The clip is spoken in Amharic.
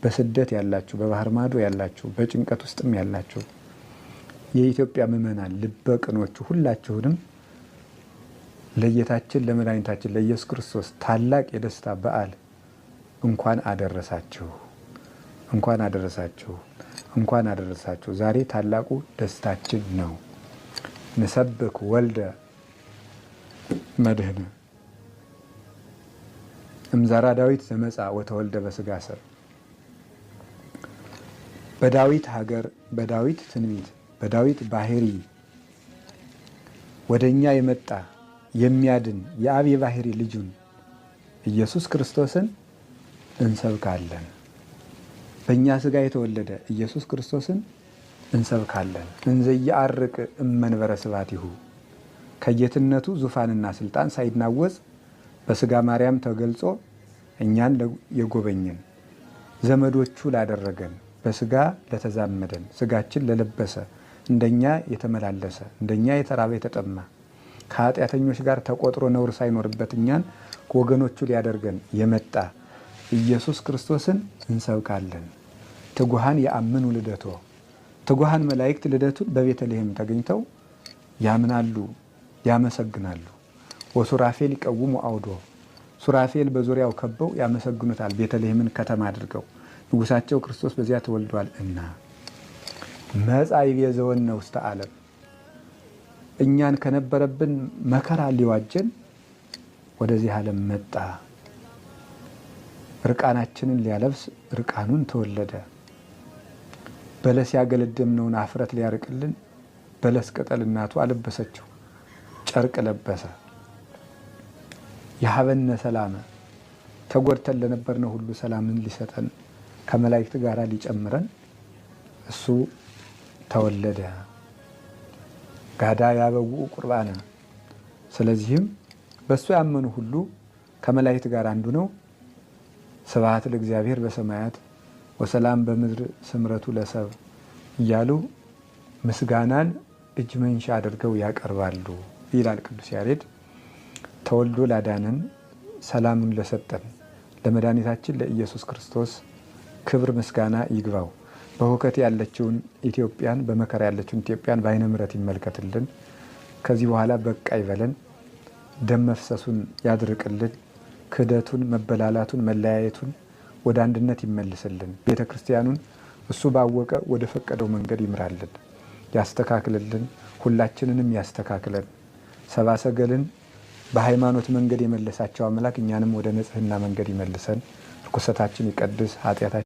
በስደት ያላችሁ፣ በባህር ማዶ ያላችሁ፣ በጭንቀት ውስጥም ያላችሁ የኢትዮጵያ ምዕመናን ልበ ቅኖቹ ሁላችሁንም ለጌታችን ለመድኃኒታችን ለኢየሱስ ክርስቶስ ታላቅ የደስታ በዓል እንኳን አደረሳችሁ፣ እንኳን አደረሳችሁ፣ እንኳን አደረሳችሁ። ዛሬ ታላቁ ደስታችን ነው። ንሰብክ ወልደ መድህነ እምዘራ ዳዊት ዘመጻ ወተወልደ በስጋ ሰብ። በዳዊት ሀገር፣ በዳዊት ትንቢት፣ በዳዊት ባህሪ ወደኛ የመጣ የሚያድን የአብ የባህሪ ልጁን ኢየሱስ ክርስቶስን እንሰብካለን። በእኛ ስጋ የተወለደ ኢየሱስ ክርስቶስን እንሰብካለን። እንዘ ይዐርቅ እመንበረ ስብሐቲሁ ከጌትነቱ ዙፋንና ስልጣን ሳይናወጽ በስጋ ማርያም ተገልጾ እኛን የጎበኘን ዘመዶቹ ላደረገን በስጋ ለተዛመደን ስጋችን ለለበሰ እንደኛ የተመላለሰ እንደኛ የተራበ የተጠማ ከኃጢአተኞች ጋር ተቆጥሮ ነውር ሳይኖርበት እኛን ወገኖቹ ሊያደርገን የመጣ ኢየሱስ ክርስቶስን እንሰብካለን። ትጉሃን የአምኑ ልደቶ ትጉሃን መላእክት ልደቱን በቤተልሔም ተገኝተው ያምናሉ፣ ያመሰግናሉ። ወሱራፌል ይቀውሙ አውዶ ሱራፌል በዙሪያው ከበው ያመሰግኑታል። ቤተልሔምን ከተማ አድርገው ንጉሳቸው ክርስቶስ በዚያ ተወልዷል እና መጻ ይቤዘወነ ውስተ ዓለም እኛን ከነበረብን መከራ ሊዋጀን ወደዚህ ዓለም መጣ። እርቃናችንን ሊያለብስ እርቃኑን ተወለደ። በለስ ያገለደምነውን አፍረት ሊያርቅልን በለስ ቅጠል እናቱ አለበሰችው፣ ጨርቅ ለበሰ። የሀበነ ሰላመ ተጎድተን ለነበርነው ሁሉ ሰላምን ሊሰጠን ከመላእክት ጋር ሊጨምረን እሱ ተወለደ። ጋዳ ያበውኡ ቁርባነ ስለዚህም በእሱ ያመኑ ሁሉ ከመላእክት ጋር አንዱ ነው። ስብሐት ለእግዚአብሔር በሰማያት ወሰላም በምድር ስምረቱ ለሰብ እያሉ ምስጋናን እጅ መንሻ አድርገው ያቀርባሉ ይላል ቅዱስ ያሬድ። ተወልዶ ላዳነን ሰላሙን ለሰጠን ለመድኃኒታችን ለኢየሱስ ክርስቶስ ክብር ምስጋና ይግባው። በሁከት ያለችውን ኢትዮጵያን፣ በመከራ ያለችውን ኢትዮጵያን በዓይነ ምሕረት ይመልከትልን። ከዚህ በኋላ በቃ ይበለን። ደም መፍሰሱን ያድርቅልን። ክህደቱን፣ መበላላቱን፣ መለያየቱን ወደ አንድነት ይመልስልን። ቤተ ክርስቲያኑን እሱ ባወቀ ወደ ፈቀደው መንገድ ይምራልን፣ ያስተካክልልን። ሁላችንንም ያስተካክለን። ሰብአ ሰገልን በሃይማኖት መንገድ የመለሳቸው አምላክ እኛንም ወደ ንጽሕና መንገድ ይመልሰን። ርኩሰታችን ይቀድስ፣ ኃጢአታችን